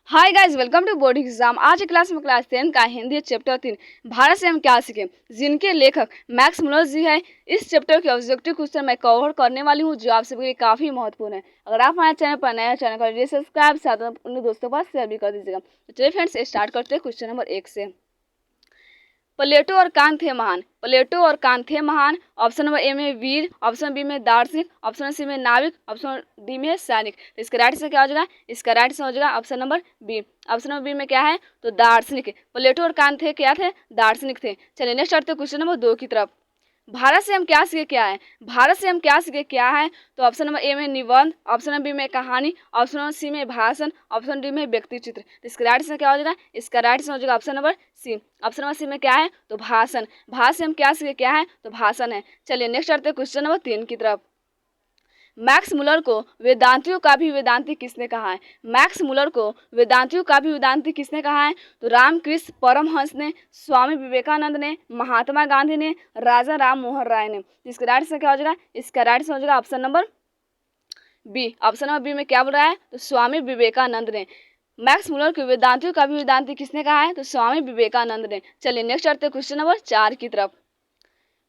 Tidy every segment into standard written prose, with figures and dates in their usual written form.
Hi guys, welcome to board exam. आज की class में क्लास 10 का हिंदी चैप्टर 3 भारत से हम क्या सीखे, जिनके लेखक मैक्स मुलर जी है। इस चैप्टर के ऑब्जेक्टिव क्वेश्चन मैं कवर करने वाली हूँ, जो आप सभी के लिए काफी महत्वपूर्ण है। अगर आप हमारे चैनल पर नया चैनल को सब्सक्राइब, साथ में अपने दोस्तों के पास शेयर भी कर दीजिएगा। तो चलिए फ्रेंड्स, स्टार्ट करते हैं क्वेश्चन नंबर 1 से। प्लेटो और कांत थे महान। प्लेटो और कांत थे महान। ऑप्शन नंबर ए में वीर, ऑप्शन बी में दार्शनिक, ऑप्शन सी में नाविक, ऑप्शन डी में सैनिक। तो इसका राइट से क्या हो जाएगा? इसका राइट से हो जाएगा option number B. Option number B में क्या है? तो दार्शनिक। प्लेटो और कांत थे क्या थे? दार्शनिक थे। चलिए नेक्स्ट आते हैं क्वेश्चन नंबर 2 की तरफ। भारत से हम क्या सीखे क्या है? भारत से हम क्या सीखे क्या है? तो ऑप्शन नंबर ए में निबंध, ऑप्शन नंबर बी में कहानी, ऑप्शन नंबर सी में भाषण, ऑप्शन डी में व्यक्ति चित्र। तो इसका राइट से क्या हो जाएगा? इसका राइट से हो जाएगा option number C. Option number C में क्या है? तो भाषण। भाषण से हम क्या सीखे क्या है? तो भाषण है। चलिए नेक्स्ट आते हैं क्वेश्चन नंबर 3 की तरफ। मैक्स मुलर को वेदांतियों का भी वेदांती किसने कहा है? मैक्स मुलर को वेदांतियों का भी वेदांती किसने कहा है? तो रामकृष्ण परमहंस ने, स्वामी विवेकानंद ने, महात्मा गांधी ने, राजा राम मोहन राय ने। इसका राइट से क्या हो जाएगा? इसका राइट से हो जाएगा option number B. Option number B में क्या बोल रहा है? तो स्वामी विवेकानंद ने। मैक्स मुलर को वेदांतियों का भी वेदांती किसने कहा है? तो स्वामी विवेकानंद ने। चलिए नेक्स्ट आते हैं क्वेश्चन नंबर 4 की तरफ।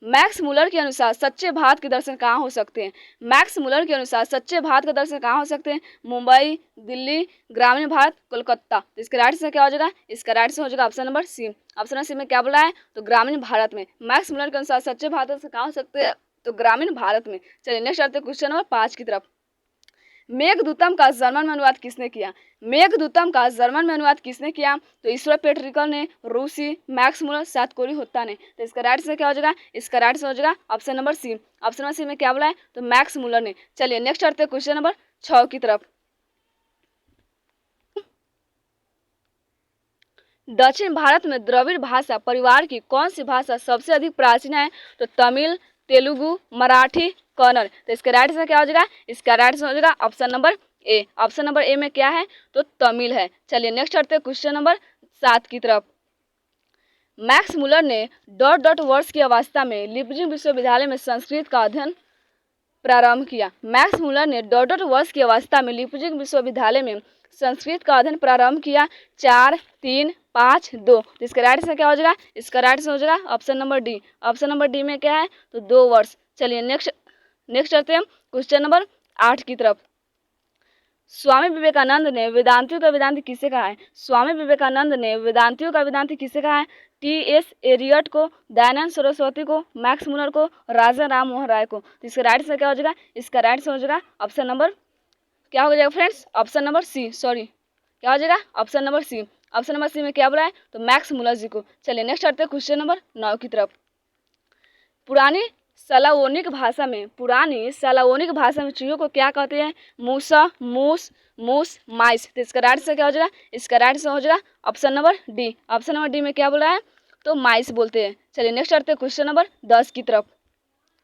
मैक्स मुलर के अनुसार सच्चे भारत के दर्शन कहाँ हो सकते हैं? मैक्स मुलर के अनुसार सच्चे भारत के दर्शन कहाँ हो सकते हैं? मुंबई, दिल्ली, ग्रामीण भारत, कोलकाता। तो इसका राइट से क्या हो जाएगा? इसका राइट से हो जाएगा option number C. Option number C में क्या बोला है? तो ग्रामीण भारत में। मैक्स मुलर के अनुसार सच्चे भारत के दर्शन कहाँ हो सकते हैं? तो ग्रामीण भारत में। चलिए नेक्स्ट आते हैं क्वेश्चन नंबर 5 की तरफ। मेघदूतम का जर्मन में अनुवाद किसने किया? मेघदूतम का जर्मन में अनुवाद किसने किया? तो ईश्वर पेट्रिकल ने, रूसी, मैक्स मुलर, सातकोरी होता ने। तो इसका राइट से क्या हो जाएगा? इसका राइट से हो जाएगा option number C. Option number C में क्या बोला है? तो मैक्स मुलर ने। चलिए नेक्स्ट आते हैं क्वेश्चन नंबर 6 की तरफ। दक्षिण भारत में द्रविड़ भाषा परिवार की कौन सी भाषा सबसे अधिक प्राचीन है? तो तमिल, तेलुगु, मराठी, कन्नड़। तो इसका राइट से क्या हो जाएगा? इसका राइट से हो जाएगा option number A. Option number A में क्या है? तो तमिल है। चलिए नेक्स्ट आते हैं क्वेश्चन नंबर 7 की तरफ। मैक्स मुलर ने डॉट डॉट वर्ष की अवस्था में लिपजिंग विश्वविद्यालय में संस्कृत का अध्ययन प्रारंभ किया। मैक्स मुलर ने डॉट डॉट वर्ष की अवस्था में लिपजिंग विश्वविद्यालय में संस्कृत का अध्ययन प्रारंभ किया। 4, 3, 5, 2। तो इसका राइट से क्या हो जाएगा? इसका राइट से हो जाएगा option number D. Option number D में क्या है? तो 2 वर्ष। चलिए नेक्स्ट आते हैं क्वेश्चन नंबर 8 की तरफ। स्वामी विवेकानंद ने वेदांतियों का वेदांत किसे कहा है? स्वामी विवेकानंद ने वेदांतियों का वेदांत किसे कहा है? टी.एस. एरियट को, दयानंद सरस्वती को, मैक्स मुलर को, राजा राम मोहन राय को। तो इसका राइट से क्या हो जाएगा? इसका राइट से हो जाएगा ऑप्शन नंबर क्या हो जाएगा friends? Option number C. Sorry, क्या हो जाएगा? Option number C. Option number C में क्या बोला है? तो मैक्स मुलर जी को। चलिए नेक्स्ट आते हैं क्वेश्चन नंबर 9 की तरफ। पुरानी सलावोनिक भाषा में चूहों को क्या कहते हैं? मूसा, मूस, मूस, माइस। तो इसका राइट से क्या हो जाएगा? इसका राइट से हो जाएगा option number D. Option number D में क्या बोला है? तो माइस बोलते हैं। चलिए नेक्स्ट आते हैं क्वेश्चन नंबर 10 की तरफ।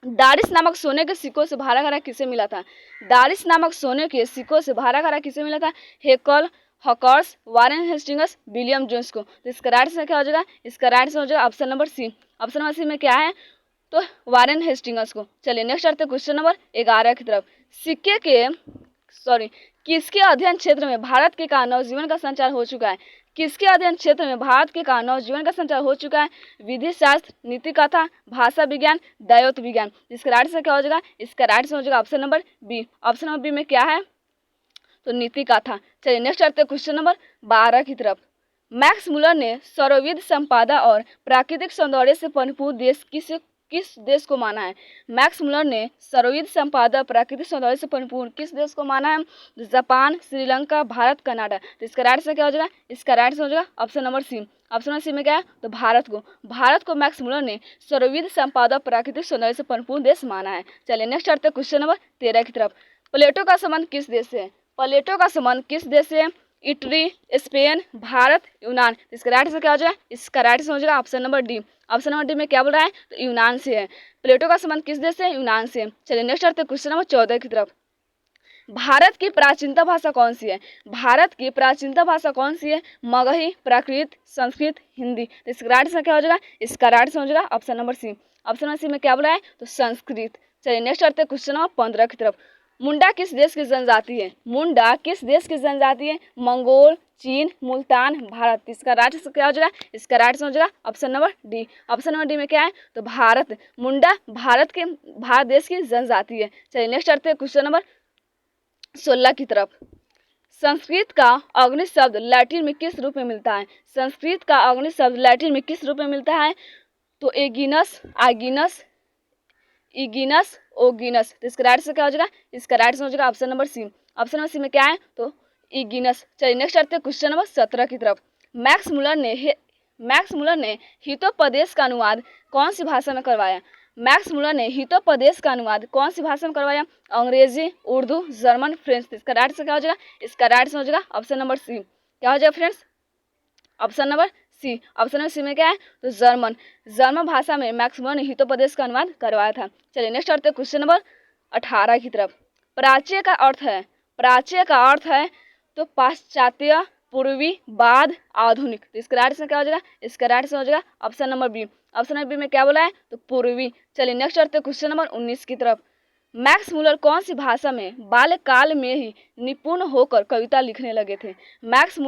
दारिस नामक सोने के सिक्कों से भरा घड़ा किसे मिला था? दारिस नामक सोने के सिक्कों से भरा घड़ा किसे मिला था? हेकल, हॉकर्स, वारेन हेस्टिंग्स, विलियम जोन्स को। तो इसका राइट से क्या हो जाएगा? इसका राइट से हो जाएगा option number C. Option number C में क्या है? तो वारेन हेस्टिंग्स को। चलिए नेक्स्ट आते हैं क्वेश्चन नंबर 11 की तरफ। सिक्के के किसके अध्ययन क्षेत्र में भारत के का नवजीवन का संचार हो चुका है? किसके अध्ययन क्षेत्र में भारत के का नवजीवन का संचार हो चुका है? विधि शास्त्र, नीति कथा, भाषा विज्ञान, दैवत विज्ञान। इसका राइट से क्या हो जाएगा? इसका राइट से हो जाएगा option number B. Option number B में क्या है? तो नीति कथा। चलिए नेक्स्ट आते हैं क्वेश्चन नंबर 12 की तरफ। मैक्स मुलर ने सर्वविध संपदा और प्राकृतिक सौंदर्य से परिपूर्ण देश किस देश को माना है? मैक्स मुलर ने सर्वविध संपदा प्राकृतिक सौंदर्य से परिपूर्ण किस देश को माना है? Japan, Sri Lanka, Bharat, Canada. तो इसका राइट से क्या हो जाएगा? इसका राइट से हो जाएगा option number C. Option number C में क्या है? तो भारत को। भारत को मैक्स मुलर ने सर्वविध संपदा प्राकृतिक सौंदर्य से परिपूर्ण देश माना है। चलिए नेक्स्ट आते हैं क्वेश्चन नंबर 13 की तरफ। प्लेटो का संबंध किस देश से है? प्लेटो का संबंध किस देश से है? इटली, स्पेन, भारत, यूनान। इसका राइट से क्या हो जाएगा? इसका राइट से हो जाएगा option number D. Option number D में क्या बोल रहा है? तो यूनान से है। प्लेटो का संबंध किस देश से? यूनान से। चलिए नेक्स्ट आते हैं क्वेश्चन नंबर 14 की तरफ। भारत की प्राचीनतम भाषा कौन सी है? भारत की प्राचीनतम भाषा कौन सी है? मगही, प्राकृत, संस्कृत, हिंदी। तो इसका राइट से क्या हो जाएगा? इसका राइट से हो जाएगा option number C. Option number C में क्या बोला है? तो संस्कृत। चलिए नेक्स्ट आते हैं क्वेश्चन नंबर 15 की तरफ। मुंडा किस देश की जनजाति है? मुंडा किस देश की जनजाति है? मंगोल, चीन, मुल्तान, भारत। इसका राइट आंसर क्या हो जाएगा? इसका राइट आंसर हो जाएगा option number D. Option number D में क्या है? तो भारत। मुंडा भारत देश की जनजाति है। चलिए नेक्स्ट आते हैं क्वेश्चन नंबर 16 की तरफ। संस्कृत का अग्नि शब्द लैटिन में किस रूप में मिलता है? संस्कृत का अग्नि शब्द लैटिन में किस रूप में मिलता है? तो एगिनस, आगिनस, इगिनस, ओगिनस। तो इसका राइट आंसर क्या हो जाएगा? इसका राइट आंसर हो जाएगा option number C. Option number C में क्या है? तो इगिनस। चलिए नेक्स्ट आते हैं क्वेश्चन नंबर 17 की तरफ। मैक्स मुलर ने हितोपदेश का अनुवाद कौन सी भाषा में करवाया? मैक्स मुलर ने हितोपदेश का अनुवाद कौन सी भाषा में करवाया? अंग्रेजी, उर्दू, जर्मन, फ्रेंच। इसका राइट आंसर क्या हो जाएगा? इसका राइट आंसर हो जाएगा ऑप्शन नंबर सी। क्या हो जाएगा friends? Option number C. Option number C में क्या है? तो जर्मन भाषा में मैक्स मुलर ने हितोपदेश का अनुवाद करवाया था। चलिए नेक्स्ट आते हैं क्वेश्चन नंबर 18 की तरफ। प्राच्य का अर्थ है तो पाश्चात्य, पूर्वी, बाद, आधुनिक। तो इसका राइट आंसर क्या हो जाएगा? इसका राइट आंसर हो जाएगा option number B. Option number B में क्या बोला है? तो पूर्वी। चलिए नेक्स्ट आते हैं क्वेश्चन नंबर 19 की तरफ। मैक्स मुलर कौन सी भाषा में बाल्यकाल में ही निपुण होकर कविता लिखने लगे थे? मैक्स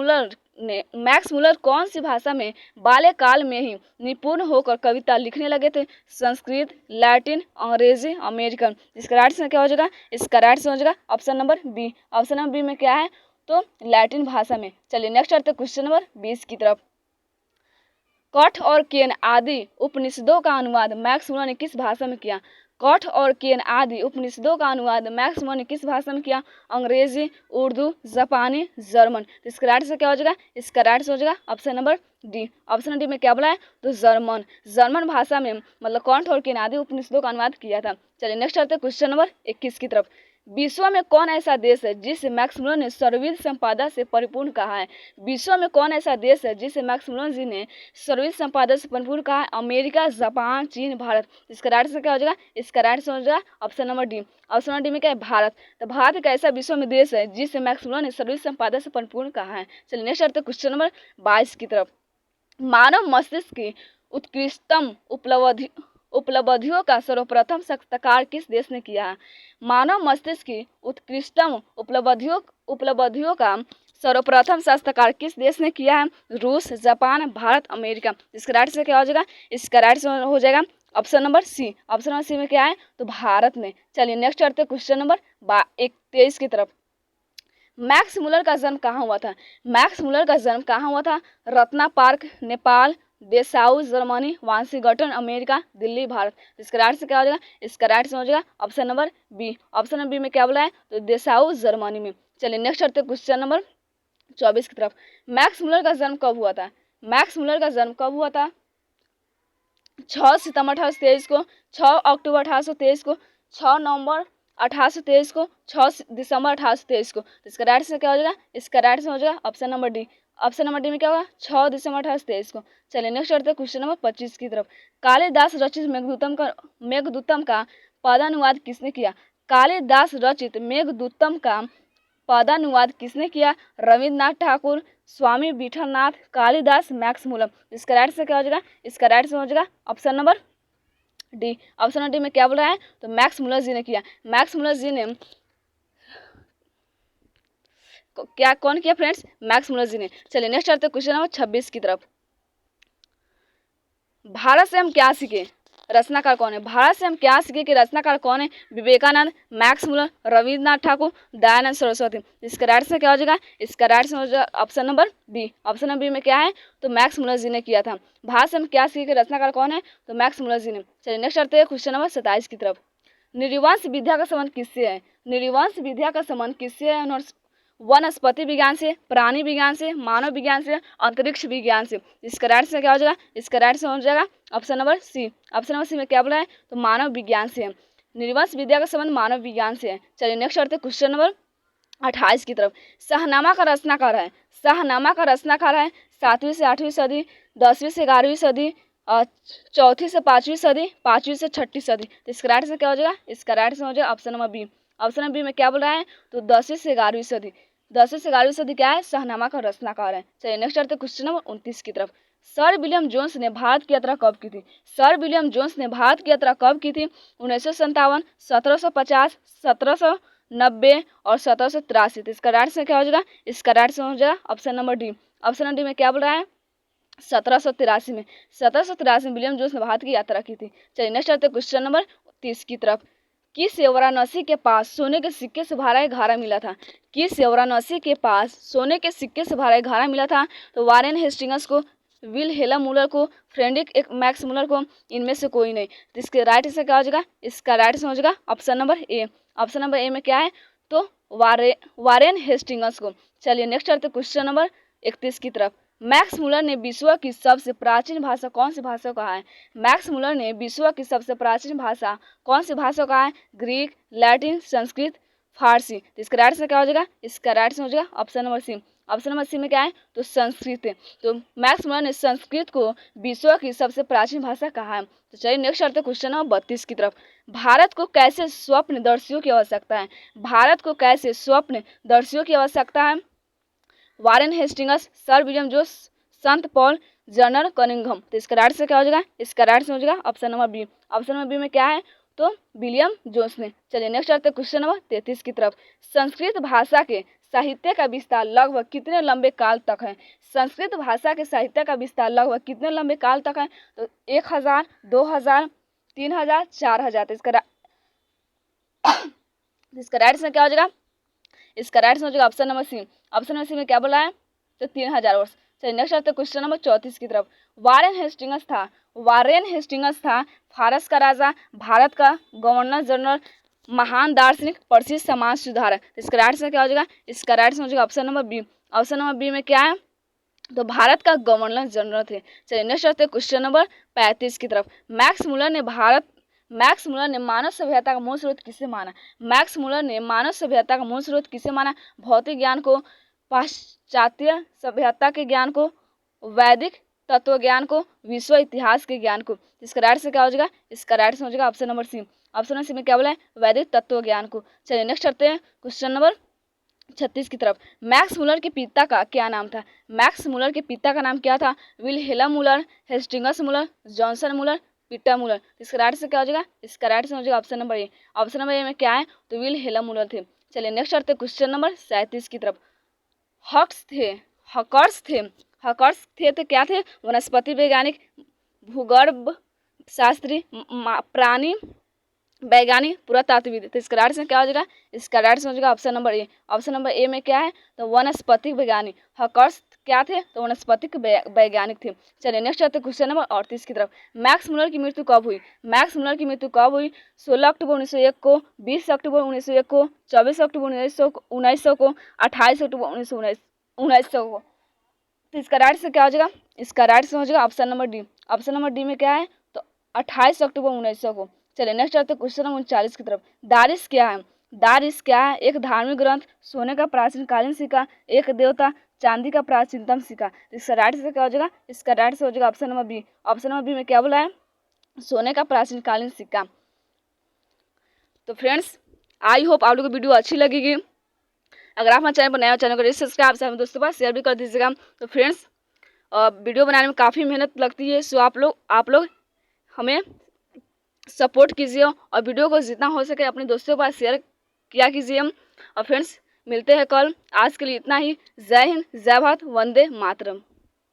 मुलर कौन सी भाषा में बाल्यकाल में ही निपुण होकर कविता लिखने लगे थे? Sanskrit, Latin, Angrezi, American. इसका राइट आंसर क्या हो जाएगा? इसका राइट आंसर हो जाएगा option number B. Option number B में क्या है? तो लैटिन भाषा में। चलिए नेक्स्ट आते हैं क्वेश्चन नंबर 20 की तरफ। कठ और केन आदि उपनिषदों का अनुवाद मैक्स मुलर ने किस भाषा में किया? कठ और केन आदि उपनिषदों का अनुवाद मैक्स मुलर ने किस भाषा में किया? अंग्रेजी, उर्दू, जापानी, जर्मन। तो इसका राइट आंसर क्या हो जाएगा? इसका राइट आंसर हो जाएगा option number D. Option D में क्या बोला है? तो जर्मन भाषा में मतलब कठ और केन आदि उपनिषदों का अनुवाद किया था। चलिए नेक्स्ट आते हैं क्वेश्चन नंबर 21 की तरफ। विश्व में कौन ऐसा देश है जिसे मैक्स मुलर ने सर्वविध संपदा से परिपूर्ण कहा है? विश्व में कौन ऐसा देश है जिसे मैक्स मुलर जी ने सर्वविध संपदा से परिपूर्ण कहा है? अमेरिका, जापान, चीन, भारत। इसका राइट आंसर क्या हो जाएगा? इसका राइट आंसर हो जाएगा option number D. Option number D में क्या है? भारत। तो भारत एक ऐसा विश्व में देश है जिसे मैक्स मुलर ने सर्वविध संपदा से परिपूर्ण कहा है। चलिए नेक्स्ट आते हैं क्वेश्चन नंबर 22 की तरफ। मानव मस्तिष्क की उत्कृष्टतम उपलब्धियों का सर्वप्रथम साक्षात्कार किस देश ने किया है? मानव मस्तिष्क की उत्कृष्टतम उपलब्धियों का सर्वप्रथम साक्षात्कार किस देश ने किया है? Rus, Japan, Bharat, America. इसका राइट आंसर क्या हो जाएगा? इसका राइट आंसर हो जाएगा option number C. Option number C में क्या है? तो भारत ने। चलिए नेक्स्ट आते हैं क्वेश्चन नंबर 23 की तरफ। मैक्स मुलर का जन्म कहाँ हुआ था? मैक्स मुलर का जन्म कहाँ हुआ था? Ratna park, Nepal, Dessau, Germany, Washington, America, Delhi, Bharat. इसका राइट आंसर क्या हो जाएगा? इसका राइट आंसर हो जाएगा option number B. Option number B में क्या बोला है? तो डेसाउ, जर्मनी में। चलिए नेक्स्ट आते हैं क्वेश्चन नंबर 24 की तरफ। मैक्स मुलर का जन्म कब हुआ था? मैक्स मुलर का जन्म कब हुआ था? 6 सितंबर 1823 को, 6 अक्टूबर 1823 को, 6 नवंबर 1823 को, 6 दिसंबर 1823 को। तो इसका राइट आंसर क्या हो जाएगा? इसका राइट आंसर हो जाएगा option number D. Option number D में क्या होगा? 6 दिसंबर 1823 को। चलिए नेक्स्ट आते हैं क्वेश्चन नंबर 25 की तरफ। कालिदास रचित मेघदूतम का पदानुवाद किसने किया? कालिदास रचित मेघदूतम का पदानुवाद किसने किया? रविन्द्रनाथ ठाकुर, स्वामी विठलनाथ, कालिदास, मैक्स मुलर। इसका राइट आंसर क्या हो जाएगा? इसका राइट आंसर हो जाएगा option number D. Option number D में क्या बोल रहा है? तो मैक्स मुलर जी ने किया। मैक्स मुलर जी ने कौन किया फ्रेंड्स? मैक्स मुलर जी ने। चलिए नेक्स्ट आते हैं क्वेश्चन नंबर 26 की तरफ। भारत से हम क्या सीखे? रचनाकार कौन है? भारत से हम क्या सीखे कि रचनाकार कौन है? Vivekananda, Max Muller, Rabindranath Thakur, Dayanand Saraswati. इसका राइट आंसर क्या हो जाएगा? इसका राइट आंसर हो जाएगा option number B. Option number B में क्या है? तो मैक्स मुलर जी ने किया था। भारत से हम क्या सीखे कि रचनाकार कौन है? तो मैक्स मुलर जी ने। चलिए नेक्स्ट आते हैं क्वेश्चन नंबर 27 की तरफ। नृवंश विद्या का संबंध किससे है? नृवंश विद्या का संबंध किससे है? वनस्पति विज्ञान से, प्राणी विज्ञान से, मानव विज्ञान से, अंतरिक्ष विज्ञान से। इसका राइट आंसर क्या हो जाएगा? इसका राइट आंसर हो जाएगा option number C. Option number C में क्या बोला है? तो मानव विज्ञान से है। नृवंश विद्या का संबंध मानव विज्ञान से है। चलिए नेक्स्ट आते हैं क्वेश्चन नंबर 28 की तरफ। शाहनामा का रचनाकार है। शाहनामा का रचनाकार है 7वीं से 8वीं सदी, 10वीं से 11वीं सदी, 4वीं से 5वीं सदी, 5वीं से 6वीं सदी। तो इसका राइट आंसर क्या हो जाएगा? इसका राइट आंसर हो जाएगा option number B. Option number B में क्या बोल रहा है? तो 10वीं से 11वीं सदी। 10वीं से 11वीं सदी क्या है? शाहनामा का रचनाकार है। चलिए नेक्स्ट आते हैं क्वेश्चन नंबर 29 की तरफ। सर विलियम जोन्स ने भारत की यात्रा कब की थी? सर विलियम जोन्स ने भारत की यात्रा कब की थी? 1957, 1750, 90 और 1783। तो इसका राइट आंसर क्या हो जाएगा? इसका राइट आंसर हो जाएगा option number D. Option D में क्या बोल रहा है? 1783 में। 1783 में विलियम जोन्स ने भारत की यात्रा की थी। चलिए नेक्स्ट आते हैं क्वेश्चन नंबर 30 की तरफ। किस वाराणसी के पास सोने के सिक्के से भरा एक घड़ा मिला था? किस वाराणसी के पास सोने के सिक्के से भरा एक घड़ा मिला था? तो वारेन हेस्टिंग्स को, विल्हेल्म मुलर को, फ्रेडरिक मैक्स मुलर को, इनमें से कोई नहीं। तो इसके राइट आंसर क्या हो जाएगा? इसका राइट आंसर हो जाएगा option number A. Option number A में क्या है? तो वारेन हेस्टिंग्स को। चलिए नेक्स्ट आते हैं क्वेश्चन नंबर 31 की तरफ। मैक्स मुलर ने विश्व की सबसे प्राचीन भाषा कौन सी भाषा को कहा है? मैक्स मुलर ने विश्व की सबसे प्राचीन भाषा कौन सी भाषा को कहा है? ग्रीक, लैटिन, संस्कृत, फारसी। तो इसका राइट आंसर क्या हो जाएगा? इसका राइट आंसर हो जाएगा option number C. Option number C में क्या है? तो संस्कृत है। तो मैक्स मुलर ने संस्कृत को विश्व की सबसे प्राचीन भाषा कहा है। तो चलिए नेक्स्ट आते हैं क्वेश्चन नंबर 32 की तरफ। भारत को कैसे स्वप्नदर्शियों की आवश्यकता है? भारत को कैसे स्वप्नदर्शियों की आवश्यकता है? Warren Hastings, sir William Jones, संत पॉल, जनरल कनिंघम। तो इसका राइट आंसर क्या हो जाएगा? इसका राइट आंसर हो जाएगा option number B. Option number B में क्या है? तो विलियम जोन्स ने। चलिए नेक्स्ट आते हैं क्वेश्चन नंबर 33 की तरफ। संस्कृत भाषा के साहित्य का विस्तार लगभग कितने लंबे काल तक है? संस्कृत भाषा के साहित्य का विस्तार लगभग कितने लंबे काल तक है? तो 1000, 2000, 3000, 4000। तो इसका राइट आंसर क्या हो जाएगा? इसका राइट आंसर हो जाएगा option number C. Option number C में क्या बोला है? तो 3000 वर्ष। चलिए नेक्स्ट आते हैं क्वेश्चन नंबर 34 की तरफ। वारेन हेस्टिंग्स था फारस का राजा, भारत का गवर्नर जनरल, महान दार्शनिक, प्रसिद्ध समाज सुधारक। इसका राइट आंसर क्या हो जाएगा? इसका राइट आंसर हो जाएगा option number B. Option number B में क्या है? तो भारत का गवर्नर जनरल थे। चलिए नेक्स्ट आते हैं क्वेश्चन नंबर 35 की तरफ। मैक्स मुलर ने मानव सभ्यता का मूल स्रोत किसे माना? मैक्स मुलर ने मानव सभ्यता का मूल स्रोत किसे माना? भौतिक ज्ञान को, पाश्चात्य सभ्यता के ज्ञान को, वैदिक तत्व ज्ञान को, विश्व इतिहास के ज्ञान को। इसका राइट से क्या हो जाएगा? इसका राइट से हो जाएगा option number C. Option number C में क्या बोला है? वैदिक तत्व ज्ञान को। चलिए नेक्स्ट करते हैं क्वेश्चन नंबर 36 की तरफ। मैक्स मुलर के पिता का क्या नाम था? मैक्स मुलर के पिता का नाम क्या था? विल्हेल्म मुलर, हेस्टिंग्स मुलर, जॉनसन मुलर, पीटर मुलर। इसका राइट से क्या हो जाएगा? इसका राइट से हो जाएगा option number A. Option number A में क्या है? तो विल्हेल्म मुलर थे। चलिए नेक्स्ट करते हैं क्वेश्चन नंबर 37 की तरफ। हकर्स थे तो क्या थे? वनस्पति वैज्ञानिक, भूगर्भ शास्त्री, प्राणी वैज्ञानिक, पुरातात्विद। तो इसका राइट से क्या हो जाएगा? इसका राइट से हो जाएगा option number A. Option number A में क्या है? तो वनस्पति वैज्ञानिक। हकर्स क्या थे? तो वनस्पतिक वैज्ञानिक थे। चलिए नेक्स्ट आते हैं क्वेश्चन नंबर 38 की तरफ। मैक्स मुलर की मृत्यु कब हुई? मैक्स मुलर की मृत्यु कब हुई? 16 अक्टूबर 1901 को, 20 अक्टूबर 1901 को, 24 अक्टूबर 1900 को, 28 अक्टूबर 1900 को। तो इसका राइट से क्या हो जाएगा? इसका राइट से हो जाएगा option number D. Option number D में क्या है? तो 28 अक्टूबर 1900 को। चलिए नेक्स्ट आते हैं क्वेश्चन नंबर 39 की तरफ। दारिस क्या है? दारिस क्या है? एक धार्मिक ग्रंथ, सोने का प्राचीन कालीन सिक्का, एक देवता, चांदी का प्राचीनतम सिक्का। इसका राइट से क्या हो जाएगा? इसका राइट से हो जाएगा option number B. Option number B में क्या बोला है? सोने का प्राचीन कालीन सिक्का। तो फ्रेंड्स, आई होप आप लोगों को वीडियो अच्छी लगेगी। अगर आप हमारे चैनल पर नया हो, चैनल को सब्सक्राइब से दोस्तों के पास शेयर भी कर दीजिएगा। तो फ्रेंड्स, वीडियो बनाने में काफ़ी मेहनत लगती है, सो आप लोग हमें सपोर्ट कीजिए और वीडियो को जितना हो सके अपने दोस्तों के पास शेयर किया कीजिए। और फ्रेंड्स, मिलते हैं कल। आज के लिए इतना ही। जय हिंद, जय भारत, वंदे मातरम।